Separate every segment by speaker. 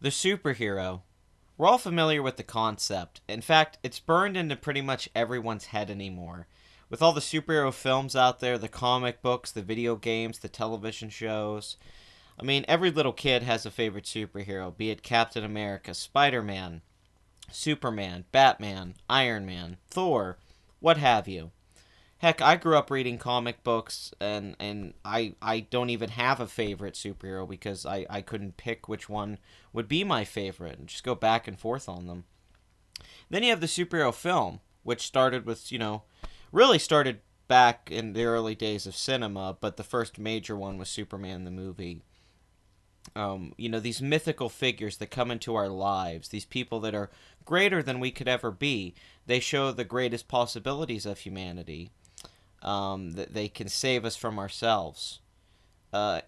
Speaker 1: The superhero. We're all familiar with the concept. In fact, it's burned into pretty much everyone's head anymore. With all the superhero films out there, the comic books, the video games, the television shows. I mean, every little kid has a favorite superhero, be it Captain America, Spider Man, Superman, Batman, Iron Man, Thor, what have you. Heck, I grew up reading comic books, and I don't even have a favorite superhero because I couldn't pick which one would be my favorite and just go back and forth on them. Then you have the superhero film, which started with, really started back in the early days of cinema, but the first major one was Superman the movie. These mythical figures that come into our lives, these people that are greater than we could ever be, they show the greatest possibilities of humanity. That they can save us from ourselves.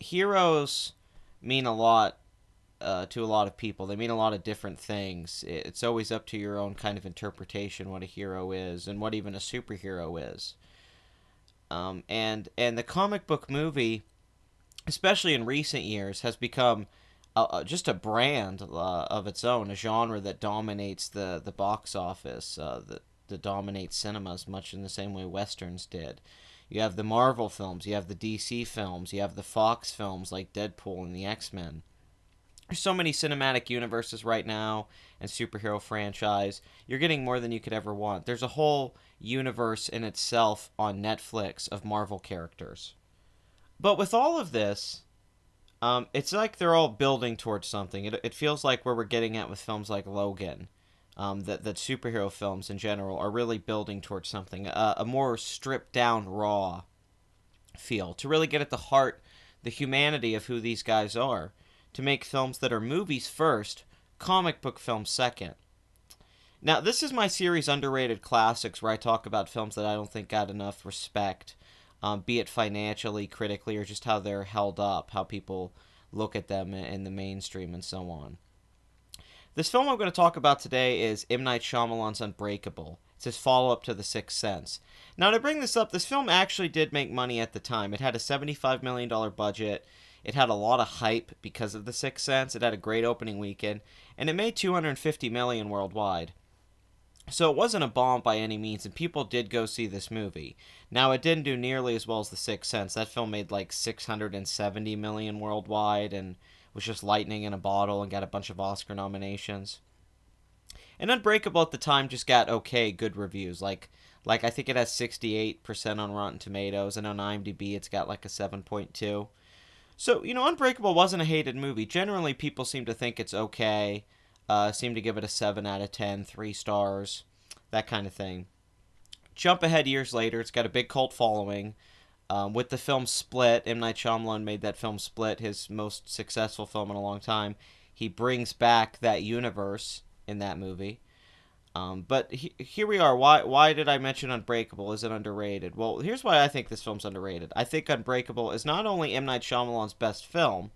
Speaker 1: Heroes mean a lot to a lot of people. They mean a lot of different things. It's always up to your own kind of interpretation what a hero is and what even a superhero is. And the comic book movie, especially in recent years, has become just a brand of its own, a genre that dominates the box office, that dominates cinemas, much in the same way westerns did. You have the Marvel films, you have the DC films, you have the Fox films like Deadpool and the X-Men. There's so many cinematic universes right now and superhero franchise. You're getting more than you could ever want. There's a whole universe in itself on Netflix of Marvel characters. But with all of this, it's like they're all building towards something. It feels like where we're getting at with films like Logan, that superhero films in general are really building towards something, a more stripped down, raw feel, to really get at the heart, the humanity of who these guys are, to make films that are movies first, comic book films second. Now, this is my series Underrated Classics, where I talk about films that I don't think got enough respect, be it financially, critically, or just how they're held up, how people look at them in the mainstream, and so on. This film I'm going to talk about today is M. Night Shyamalan's Unbreakable. It's his follow-up to The Sixth Sense. Now, to bring this up, this film actually did make money at the time. It had a $75 million budget. It had a lot of hype because of The Sixth Sense. It had a great opening weekend, and it made $250 million worldwide. So it wasn't a bomb by any means, and people did go see this movie. Now, it didn't do nearly as well as The Sixth Sense. That film made like $670 million worldwide, and was just lightning in a bottle and got a bunch of Oscar nominations. And Unbreakable at the time just got okay, good reviews. Like I think it has 68% on Rotten Tomatoes, and on IMDb it's got like a 7.2. So, Unbreakable wasn't a hated movie. Generally, people seem to think it's okay, seem to give it a 7 out of 10, 3 stars, that kind of thing. Jump ahead years later, it's got a big cult following. With the film Split, M. Night Shyamalan made that film Split his most successful film in a long time. He brings back that universe in that movie. But here we are. Why did I mention Unbreakable? Is it underrated? Well, here's why I think this film's underrated. I think Unbreakable is not only M. Night Shyamalan's best film,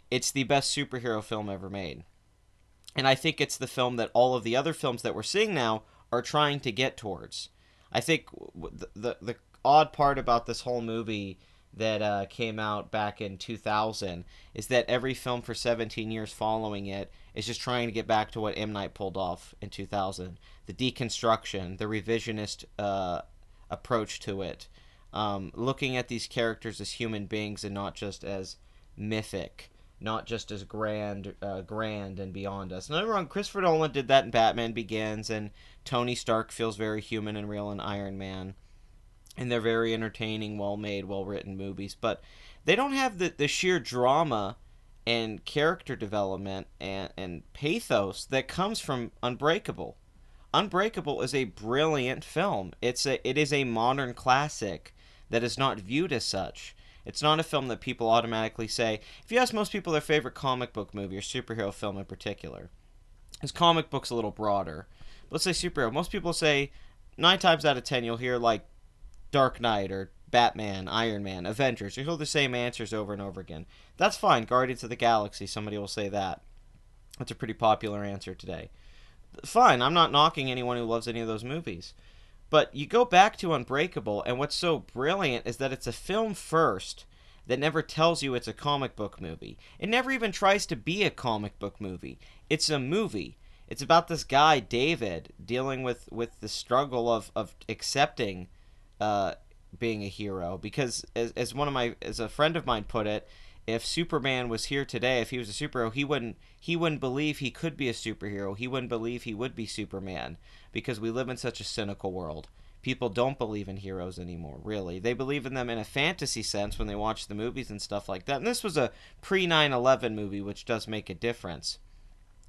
Speaker 1: it's the best superhero film ever made. And I think it's the film that all of the other films that we're seeing now are trying to get towards. I think the odd part about this whole movie that came out back in 2000 is that every film for 17 years following it is just trying to get back to what M. Night pulled off in 2000. The deconstruction, the revisionist approach to it. Looking at these characters as human beings and not just as mythic. Not just as grand and beyond us. Not wrong, Christopher Nolan did that in Batman Begins, and Tony Stark feels very human and real in Iron Man. And they're very entertaining, well-made, well-written movies. But they don't have the sheer drama and character development and pathos that comes from Unbreakable. Unbreakable is a brilliant film. It is a modern classic that is not viewed as such. It's not a film that people automatically say. If you ask most people their favorite comic book movie or superhero film in particular, because comic book's a little broader. Let's say superhero. Most people say 9 times out of 10 you'll hear like Dark Knight or Batman, Iron Man, Avengers. You hear the same answers over and over again. That's fine. Guardians of the Galaxy, somebody will say that. That's a pretty popular answer today. Fine, I'm not knocking anyone who loves any of those movies. But you go back to Unbreakable, and what's so brilliant is that it's a film first that never tells you it's a comic book movie. It never even tries to be a comic book movie. It's a movie. It's about this guy, David, dealing with the struggle of accepting uh, being a hero. Because as a friend of mine put it, if Superman was here today, if he was a superhero, he wouldn't believe he could be a superhero. He wouldn't believe he would be Superman because we live in such a cynical world. People don't believe in heroes anymore, really. They believe in them in a fantasy sense when they watch the movies and stuff like that. And this was a pre 9/11 movie, which does make a difference.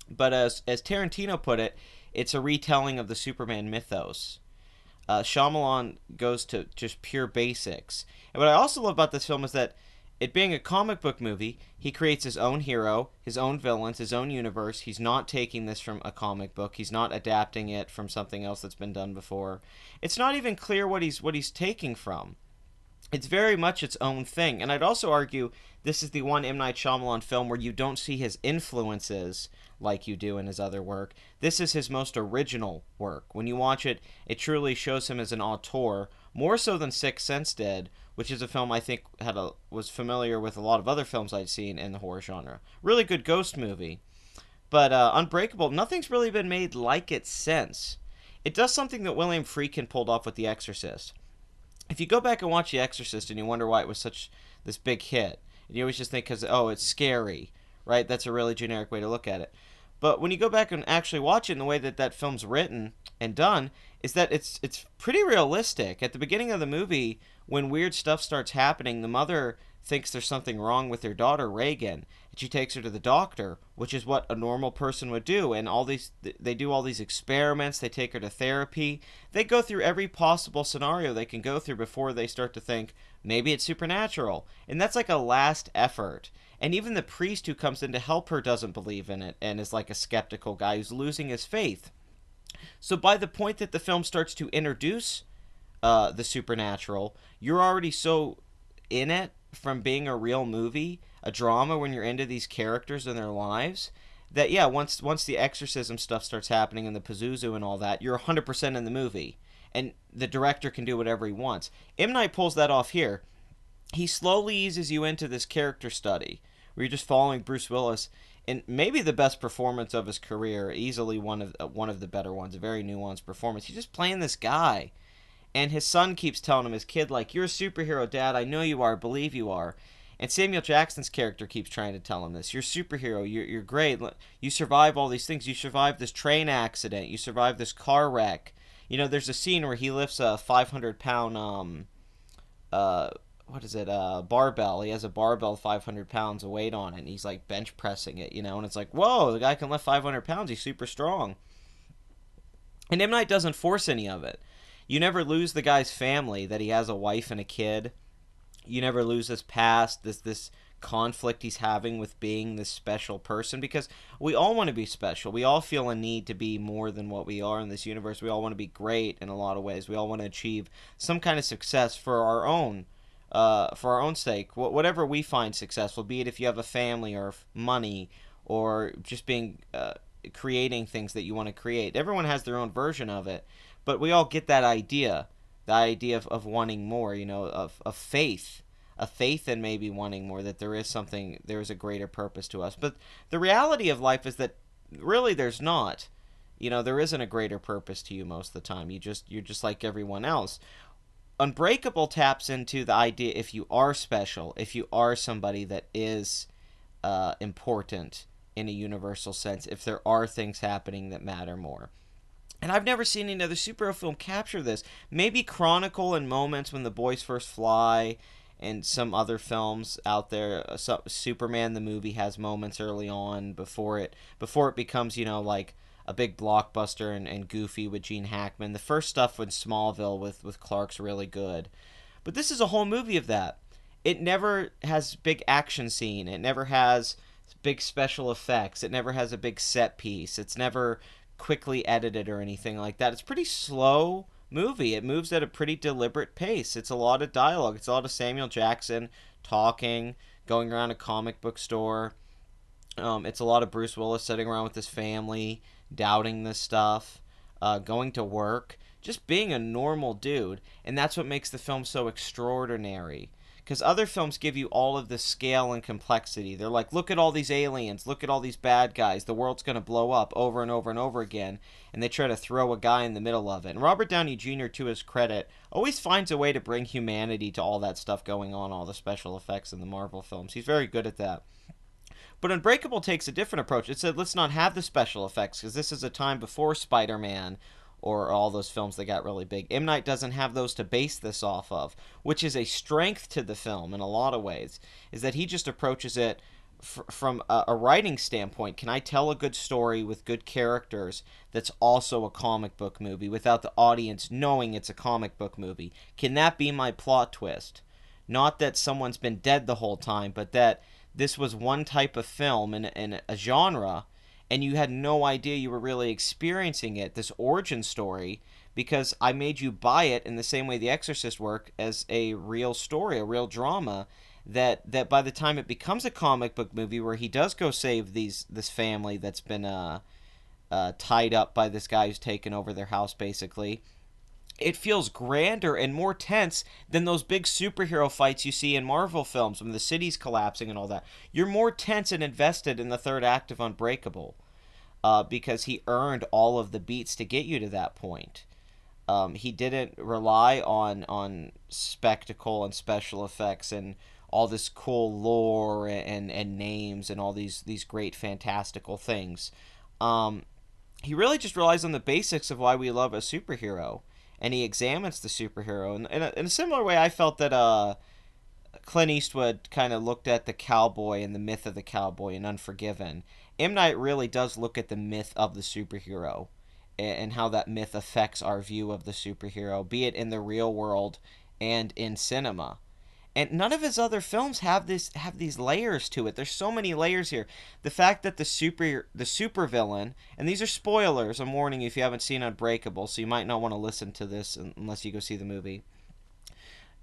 Speaker 1: But as Tarantino put it, it's a retelling of the Superman mythos. Shyamalan goes to just pure basics. And what I also love about this film is that it being a comic book movie, he creates his own hero, his own villains, his own universe. He's not taking this from a comic book. He's not adapting it from something else that's been done before. It's not even clear what he's taking from. It's very much its own thing. And I'd also argue this is the one M. Night Shyamalan film where you don't see his influences like you do in his other work. This is his most original work. When you watch it, it truly shows him as an auteur, more so than Sixth Sense did, which is a film I think was familiar with a lot of other films I'd seen in the horror genre. Really good ghost movie. But Unbreakable, nothing's really been made like it since. It does something that William Friedkin pulled off with The Exorcist. If you go back and watch The Exorcist and you wonder why it was such this big hit, and you always just think because, oh, it's scary, right? That's a really generic way to look at it. But when you go back and actually watch it in the way that that film's written and done, is that it's pretty realistic. At the beginning of the movie, when weird stuff starts happening, the mother thinks there's something wrong with her daughter, Reagan, and she takes her to the doctor, which is what a normal person would do. And they do all these experiments, they take her to therapy. They go through every possible scenario they can go through before they start to think, maybe it's supernatural. And that's like a last effort. And even the priest who comes in to help her doesn't believe in it and is like a skeptical guy who's losing his faith. So by the point that the film starts to introduce the supernatural, you're already so in it from being a real movie, a drama when you're into these characters and their lives, that yeah, once the exorcism stuff starts happening and the Pazuzu and all that, you're 100% in the movie. And the director can do whatever he wants. M. Night pulls that off here. He slowly eases you into this character study where you're just following Bruce Willis in maybe the best performance of his career, easily one of the better ones, a very nuanced performance. He's just playing this guy. And his son keeps telling him, his kid, like, you're a superhero, Dad. I know you are. I believe you are. And Samuel Jackson's character keeps trying to tell him this. You're a superhero. You're great. You survive all these things. You survived this train accident. You survived this car wreck. You know, there's a scene where he lifts a 500-pound, barbell. He has a barbell 500 pounds of weight on it, and he's, like, bench pressing it, you know? And it's like, whoa, the guy can lift 500 pounds. He's super strong. And M. Night doesn't force any of it. You never lose the guy's family, that he has a wife and a kid. You never lose his past, this conflict he's having with being this special person, because we all want to be special. We all feel a need to be more than what we are in this universe. We all want to be great in a lot of ways. We all want to achieve some kind of success for our own sake. Whatever we find successful, be it if you have a family or money or just being creating things that you want to create. Everyone has their own version of it. But we all get that idea, the idea of wanting more, you know, of faith, a faith in maybe wanting more, that there is a greater purpose to us. But the reality of life is that really there's not. You know, there isn't a greater purpose to you most of the time. You're just like everyone else. Unbreakable taps into the idea, if you are special, if you are somebody that is important in a universal sense, if there are things happening that matter more. And I've never seen another superhero film capture this. Maybe Chronicle in moments when the boys first fly, and some other films out there. Superman the movie has moments early on before it becomes, you know, like a big blockbuster and goofy with Gene Hackman. The first stuff with Smallville with Clark's really good. But this is a whole movie of that. It never has big action scene. It never has big special effects. It never has a big set piece. It's never quickly edited or anything like that. It's a pretty slow movie. It moves at a pretty deliberate pace. It's a lot of dialogue. It's a lot of Samuel Jackson talking, going around a comic book store. It's a lot of Bruce Willis sitting around with his family, doubting this stuff, going to work, just being a normal dude. And that's what makes the film so extraordinary. because other films give you all of the scale and complexity. They're like, look at all these aliens, look at all these bad guys, the world's going to blow up over and over and over again, and they try to throw a guy in the middle of it. And Robert Downey Jr., to his credit, always finds a way to bring humanity to all that stuff going on, all the special effects in the Marvel films. He's very good at that. But Unbreakable takes a different approach. It said, let's not have the special effects, because this is a time before Spider-Man or all those films that got really big. M. Night doesn't have those to base this off of, which is a strength to the film in a lot of ways, is that he just approaches it from a writing standpoint. Can I tell a good story with good characters that's also a comic book movie without the audience knowing it's a comic book movie? Can that be my plot twist? Not that someone's been dead the whole time, but that this was one type of film in a genre, and you had no idea you were really experiencing it, this origin story, because I made you buy it in the same way The Exorcist worked, as a real story, a real drama, that by the time it becomes a comic book movie where he does go save this family that's been tied up by this guy who's taken over their house, basically, it feels grander and more tense than those big superhero fights you see in Marvel films when the city's collapsing and all that. You're more tense and invested in the third act of Unbreakable, because he earned all of the beats to get you to that point. He didn't rely on spectacle and special effects and all this cool lore and names and all these great fantastical things. He really just relies on the basics of why we love a superhero, and he examines the superhero. And in a similar way, I felt that Clint Eastwood kind of looked at the cowboy and the myth of the cowboy in Unforgiven. M. Night really does look at the myth of the superhero and how that myth affects our view of the superhero, be it in the real world and in cinema. And none of his other films have these layers to it. There's so many layers here. The fact that the supervillain, and these are spoilers, I'm warning you if you haven't seen Unbreakable, so you might not want to listen to this unless you go see the movie,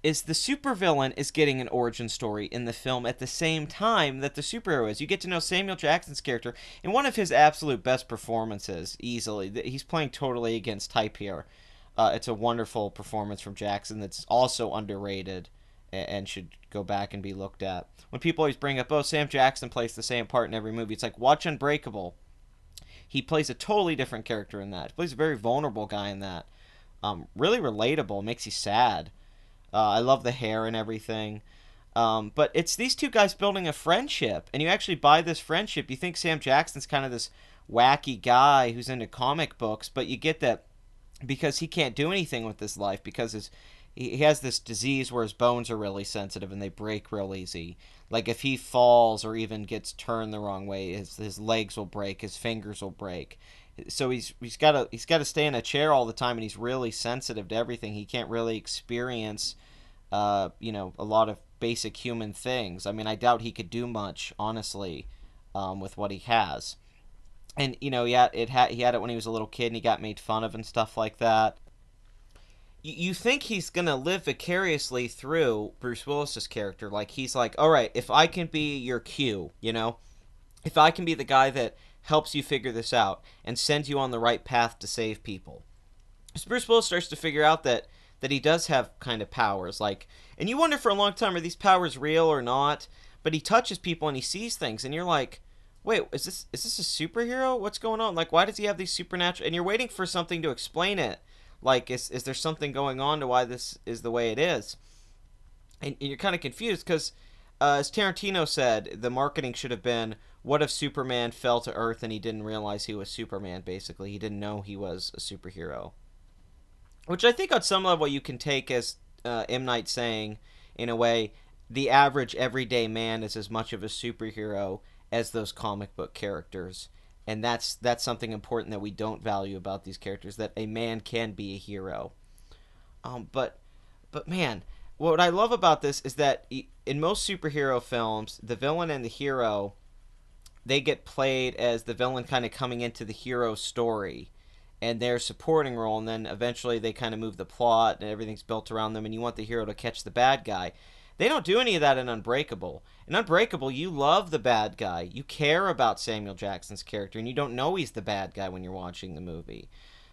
Speaker 1: is the supervillain is getting an origin story in the film at the same time that the superhero is. You get to know Samuel Jackson's character in one of his absolute best performances, easily. He's playing totally against type here. It's a wonderful performance from Jackson that's also underrated and should go back and be looked at. When people always bring up, oh, Sam Jackson plays the same part in every movie, it's like, watch Unbreakable. He plays a totally different character in that. He plays a very vulnerable guy in that. Really relatable, makes you sad. I love the hair and everything. But it's these two guys building a friendship, and you actually buy this friendship. You think Sam Jackson's kind of this wacky guy who's into comic books, but you get that because he can't do anything with his life, because he has this disease where his bones are really sensitive and they break real easy. Like if he falls or even gets turned the wrong way, his legs will break, his fingers will break. So he's got to stay in a chair all the time, and he's really sensitive to everything. He can't really experience a lot of basic human things. I mean, I doubt he could do much, honestly, with what he has. And he had it when he was a little kid, and he got made fun of and stuff like that. You think he's gonna live vicariously through Bruce Willis's character. Like, he's like, all right, if I can be your Q, if I can be the guy that helps you figure this out and sends you on the right path to save people. So Bruce Willis starts to figure out that he does have kind of powers, like, and you wonder for a long time, are these powers real or not? But he touches people and he sees things, and you're like, wait, is this a superhero? What's going on? Like, why does he have these supernatural? And you're waiting for something to explain it. Like, is there something going on to why this is the way it is? And you're kind of confused because, as Tarantino said, the marketing should have been, what if Superman fell to Earth and he didn't realize he was Superman, basically. He didn't know he was a superhero. Which I think on some level you can take as M. Night saying, in a way, the average everyday man is as much of a superhero as those comic book characters. And that's something important that we don't value about these characters, that a man can be a hero. But man, what I love about this is that in most superhero films, the villain and the hero, they get played as the villain kind of coming into the hero's story and their supporting role, and then eventually they kind of move the plot and everything's built around them, and you want the hero to catch the bad guy. They don't do any of that in Unbreakable. In Unbreakable, you love the bad guy. You care about Samuel Jackson's character, and you don't know he's the bad guy when you're watching the movie.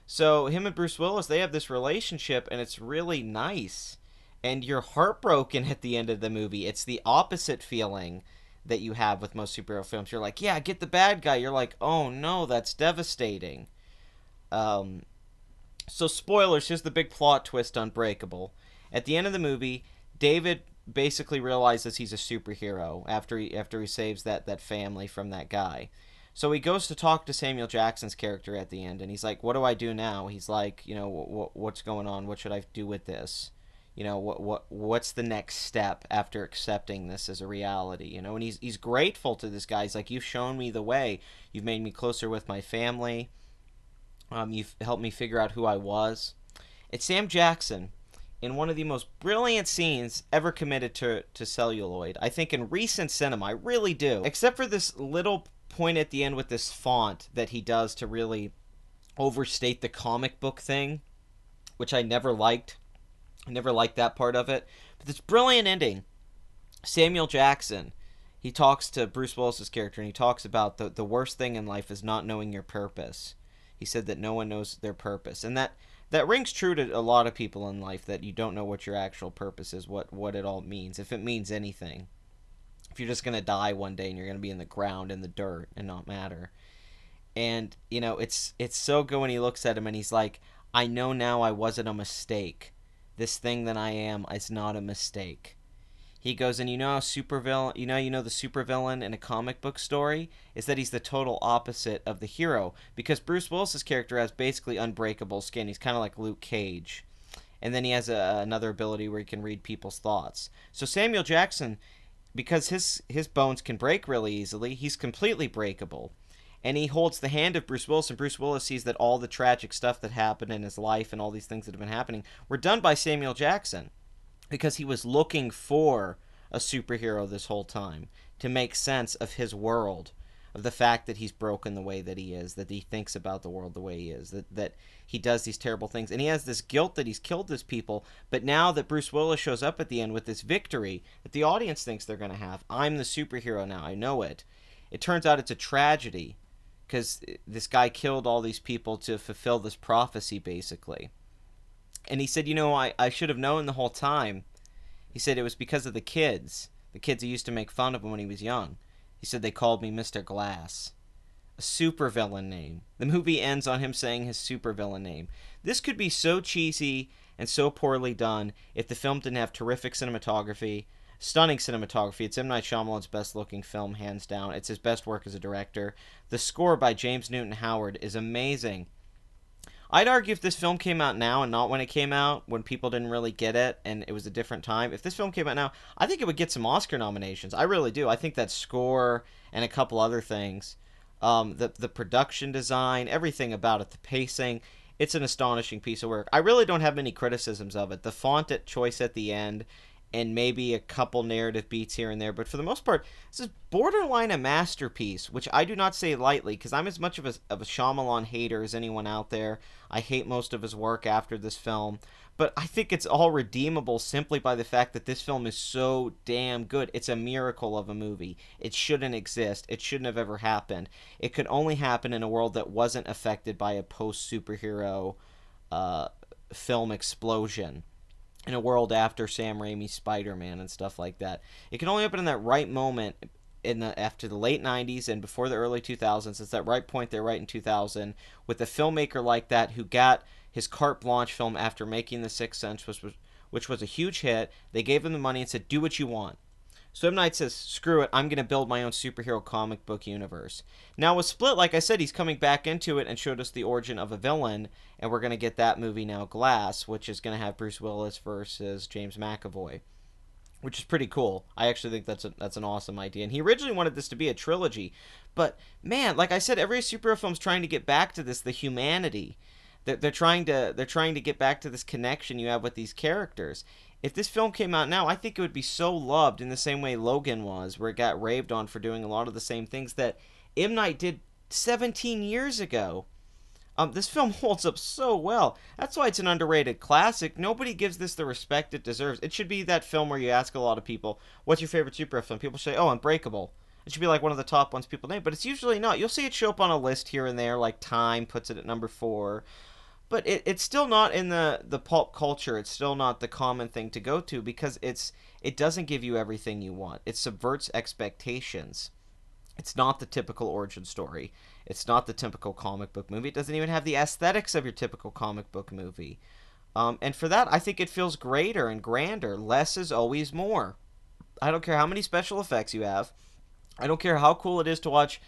Speaker 1: So him and Bruce Willis, they have this relationship, and it's really nice. and you're heartbroken at the end of the movie. It's the opposite feeling that you have with most superhero films. You're like, yeah, get the bad guy. You're like, oh no, that's devastating. Um, so spoilers. Here's the big plot twist. Unbreakable. At the end of the movie, David basically realizes he's a superhero after he saves that family from that guy. So he goes to talk to Samuel Jackson's character at the end, and he's like, "What do I do now?" He's like, "What's going on? What should I do with this? What's the next step after accepting this as a reality?" And he's grateful to this guy. He's like, "You've shown me the way. You've made me closer with my family. You've helped me figure out who I was." It's Sam Jackson in one of the most brilliant scenes ever committed to celluloid, I think, in recent cinema. I really do. Except for this little point at the end with this font that he does to really overstate the comic book thing, which I never liked. I never liked that part of it. But this brilliant ending, Samuel Jackson, he talks to Bruce Willis's character, and he talks about the worst thing in life is not knowing your purpose. He said that no one knows their purpose. And that rings true to a lot of people in life, that you don't know what your actual purpose is, what it all means, if it means anything. If you're just going to die one day and you're going to be in the ground, in the dirt, and not matter. And, it's so good when he looks at him and he's like, I know now I wasn't a mistake. This thing that I am is not a mistake. He goes, and supervillain, the supervillain in a comic book story is that he's the total opposite of the hero, because Bruce Willis's character has basically unbreakable skin. He's kind of like Luke Cage. And then he has another ability where he can read people's thoughts. So Samuel Jackson, because his bones can break really easily, he's completely breakable. And he holds the hand of Bruce Willis, and Bruce Willis sees that all the tragic stuff that happened in his life and all these things that have been happening were done by Samuel Jackson, because he was looking for a superhero this whole time to make sense of his world, of the fact that he's broken the way that he is, that he thinks about the world the way he is, that he does these terrible things. And he has this guilt that he's killed these people, but now that Bruce Willis shows up at the end with this victory that the audience thinks they're going to have, I'm the superhero now, I know it. It turns out it's a tragedy, because this guy killed all these people to fulfill this prophecy, basically. And he said, I should have known the whole time. He said it was because of the kids who used to make fun of him when he was young. He said they called me Mr. Glass. A supervillain name. The movie ends on him saying his supervillain name. This could be so cheesy and so poorly done if the film didn't have terrific cinematography, stunning cinematography. It's M. Night Shyamalan's best-looking film, hands down. It's his best work as a director. The score by James Newton Howard is amazing. I'd argue if this film came out now and not when it came out, when people didn't really get it and it was a different time, if this film came out now, I think it would get some Oscar nominations. I really do. I think that score and a couple other things, the production design, everything about it, the pacing, it's an astonishing piece of work. I really don't have many criticisms of it. The font choice at the end, and maybe a couple narrative beats here and there, but for the most part, this is borderline a masterpiece, which I do not say lightly, because I'm as much of a Shyamalan hater as anyone out there. I hate most of his work after this film, but I think it's all redeemable simply by the fact that this film is so damn good. It's a miracle of a movie. It shouldn't exist. It shouldn't have ever happened. It could only happen in a world that wasn't affected by a post-superhero film explosion, in a world after Sam Raimi's Spider-Man and stuff like that. It can only happen in that right moment after the late 90s and before the early 2000s. It's that right point there, right in 2000, with a filmmaker like that who got his carte blanche film after making The Sixth Sense, which was a huge hit. They gave him the money and said, do what you want. So M. Night says, screw it, I'm going to build my own superhero comic book universe. Now with Split, like I said, he's coming back into it and showed us the origin of a villain, and we're going to get that movie now, Glass, which is going to have Bruce Willis versus James McAvoy, which is pretty cool. I actually think that's an awesome idea. And he originally wanted this to be a trilogy, but man, like I said, every superhero film's trying to get back to this, the humanity. They're trying to get back to this connection you have with these characters. If this film came out now, I think it would be so loved in the same way Logan was, where it got raved on for doing a lot of the same things that M. Night did 17 years ago. This film holds up so well. That's why it's an underrated classic. Nobody gives this the respect it deserves. It should be that film where you ask a lot of people, what's your favorite superhero film? People say, oh, Unbreakable. It should be like one of the top ones people name, but it's usually not. You'll see it show up on a list here and there, like Time puts it at number 4. but it's still not in the pulp culture. It's still not the common thing to go to because it doesn't give you everything you want. It subverts expectations. It's not the typical origin story. It's not the typical comic book movie. It doesn't even have the aesthetics of your typical comic book movie. And for that, I think it feels greater and grander. Less is always more. I don't care how many special effects you have. I don't care how cool it is to watch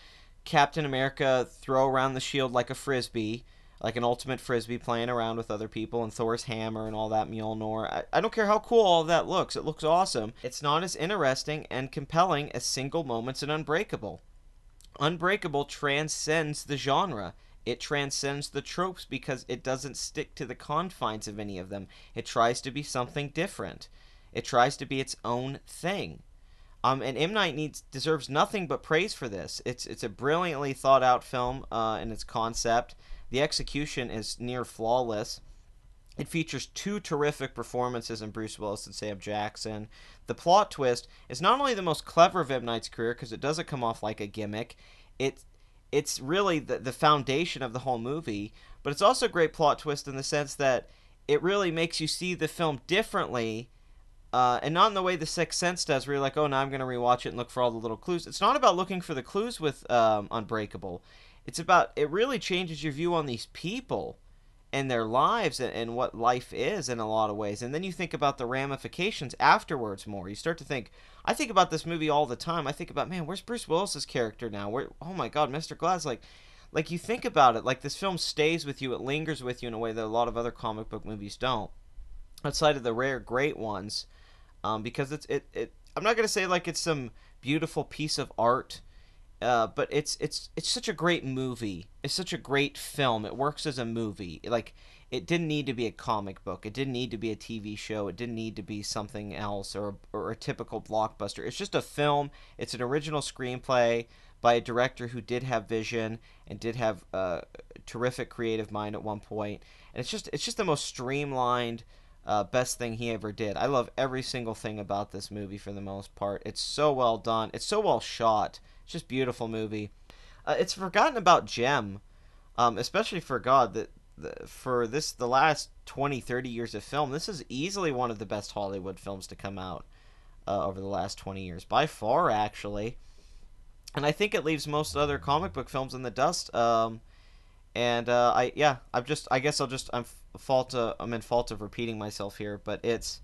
Speaker 1: Captain America throw around the shield like a frisbee, like an ultimate frisbee, playing around with other people, and Thor's hammer and all that Mjolnir. I don't care how cool all of that looks. It looks awesome. It's not as interesting and compelling as single moments in Unbreakable. Unbreakable transcends the genre. It transcends the tropes because it doesn't stick to the confines of any of them. It tries to be something different. It tries to be its own thing. And M Night deserves nothing but praise for this. It's a brilliantly thought out film in its concept. The execution is near flawless. It features two terrific performances in Bruce Willis and Sam Jackson. The plot twist is not only the most clever of M. Night's career because it doesn't come off like a gimmick, it it's really the foundation of the whole movie, but it's also a great plot twist in the sense that it really makes you see the film differently, and not in the way The Sixth Sense does, where you're like, oh, now I'm going to rewatch it and look for all the little clues. It's not about looking for the clues with Unbreakable. It really changes your view on these people and their lives and what life is in a lot of ways. And then you think about the ramifications afterwards more. You start to think, I think about this movie all the time. I think about, man, where's Bruce Willis's character now? Oh my God, Mr. Glass, like you think about it, like this film stays with you, it lingers with you in a way that a lot of other comic book movies don't, outside of the rare great ones, because I'm not gonna say like it's some beautiful piece of art, but it's such a great movie. It's such a great film. It works as a movie. Like it didn't need to be a comic book. It didn't need to be a TV show. It didn't need to be something else or a typical blockbuster. It's just a film. It's an original screenplay by a director who did have vision and did have a terrific creative mind at one point. And it's just the most streamlined, best thing he ever did. I love every single thing about this movie for the most part. It's so well done. It's so well shot. It's just a beautiful movie. It's forgotten about gem, especially for God that the last 20, 30 years of film, this is easily one of the best Hollywood films to come out over the last 20 years, by far actually. And I think it leaves most other comic book films in the dust. I'm in fault of repeating myself here, but it's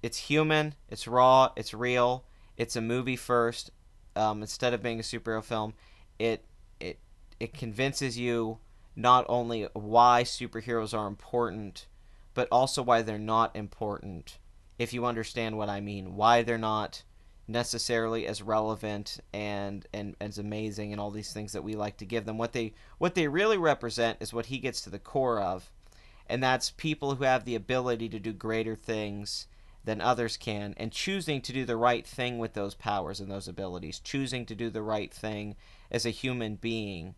Speaker 1: human, it's raw, it's real, it's a movie first. Instead of being a superhero film, it it it convinces you not only why superheroes are important, but also why they're not important. If you understand what I mean, why they're not necessarily as relevant and as amazing and all these things that we like to give them. What they really represent is what he gets to the core of, and that's people who have the ability to do greater things than others can, and choosing to do the right thing with those powers and those abilities, choosing to do the right thing as a human being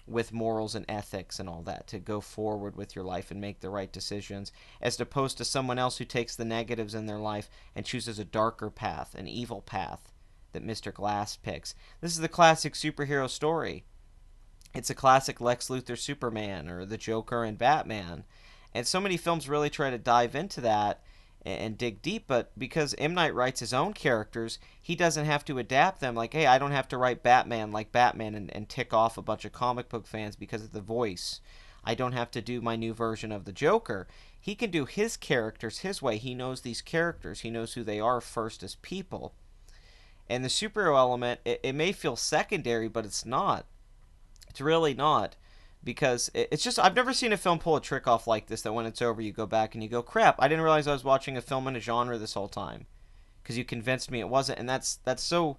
Speaker 1: with morals and ethics and all that, to go forward with your life and make the right decisions, as opposed to someone else who takes the negatives in their life and chooses a darker path, an evil path that Mr. Glass picks. This is the classic superhero story. It's a classic Lex Luthor Superman or the Joker and Batman. And so many films really try to dive into that and dig deep, but because M. Night writes his own characters, he doesn't have to adapt them. Like, hey, I don't have to write Batman like Batman and tick off a bunch of comic book fans because of the voice. I don't have to do my new version of the Joker. He can do his characters his way. He knows these characters. He knows who they are first as people. And the superhero element, it may feel secondary, but it's not. It's really not. Because it's just, I've never seen a film pull a trick off like this, that when it's over you go back and you go, crap, I didn't realize I was watching a film in a genre this whole time. Because you convinced me it wasn't. And that's so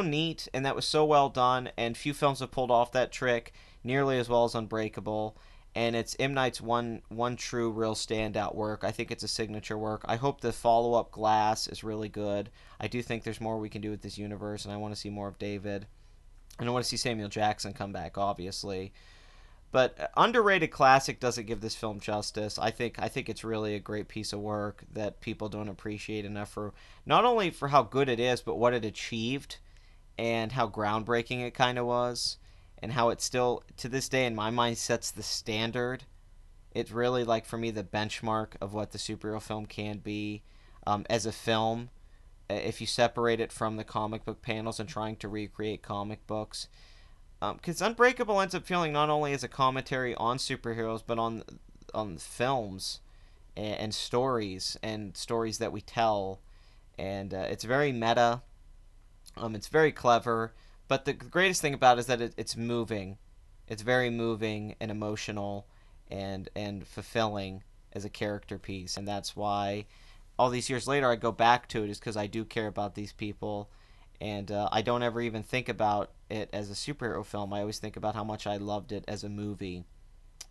Speaker 1: neat, and that was so well done, and few films have pulled off that trick nearly as well as Unbreakable. And it's M. Night's one true real standout work. I think it's a signature work. I hope the follow-up Glass is really good. I do think there's more we can do with this universe, and I want to see more of David. And I want to see Samuel Jackson come back, obviously. But underrated classic doesn't give this film justice. I think it's really a great piece of work that people don't appreciate enough for, not only for how good it is, but what it achieved and how groundbreaking it kind of was, and how it still to this day in my mind sets the standard It's really like for me the benchmark of what the superhero film can be as a film. If you separate it from the comic book panels and trying to recreate comic books, because Unbreakable ends up feeling not only as a commentary on superheroes but on films and stories that we tell, and it's very meta. It's very clever, but the greatest thing about it is that it's moving. It's very moving and emotional, and fulfilling as a character piece, and that's why all these years later I go back to it, is because I do care about these people, and I don't ever even think about it as a superhero film. I always think about how much I loved it as a movie.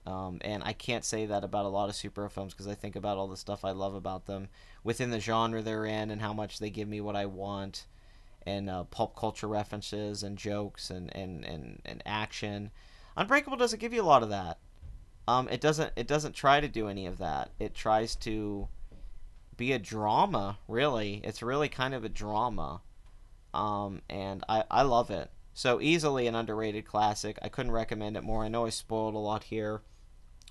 Speaker 1: And I can't say that about a lot of superhero films because I think about all the stuff I love about them within the genre they're in and how much they give me what I want, and pulp culture references and jokes and action. Unbreakable doesn't give you a lot of that. It doesn't try to do any of that. It tries to be a drama. Really, it's really kind of a drama. And I love it. So easily an underrated classic. I couldn't recommend it more. I know I spoiled a lot here.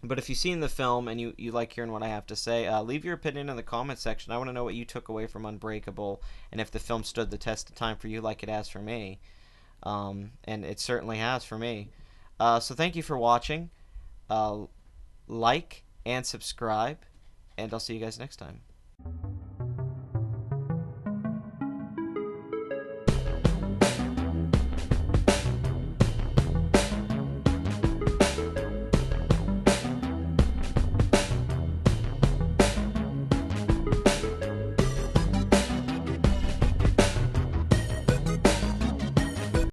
Speaker 1: But if you've seen the film and you like hearing what I have to say, leave your opinion in the comment section. I want to know what you took away from Unbreakable and if the film stood the test of time for you like it has for me. And it certainly has for me. So thank you for watching. Like and subscribe, and I'll see you guys next time.